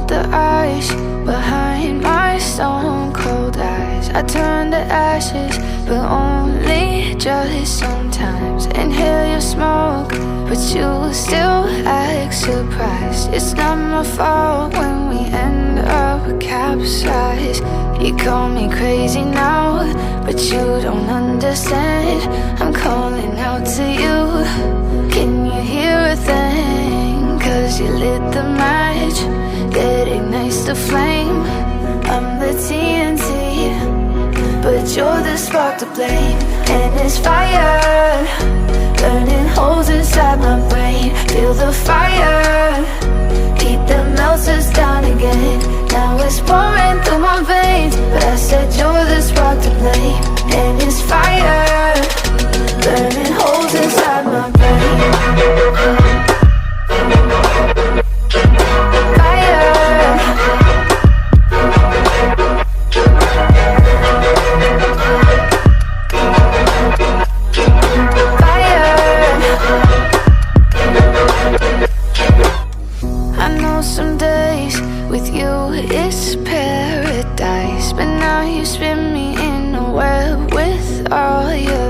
the ice behind my stone cold eyes. I turn to ashes, but only just sometimes. Inhale your smoke, but you still act surprised. It's not my fault when we end up capsized. You call me crazy now, but you don't understand. I'm calling out to you. Can you hear a thing? 'Cause you lit the match that ignites the flame. I'm the TNT, but you're the spark to blame. And it's fire, burning holes inside my brain. Feel the fire, heat that melts us down again. Now it's pouring through my veins, but I said you're the spark to blame. And it's fire, burning holes inside my brain. Some days with you it's paradise, but now you spin me in a web with all your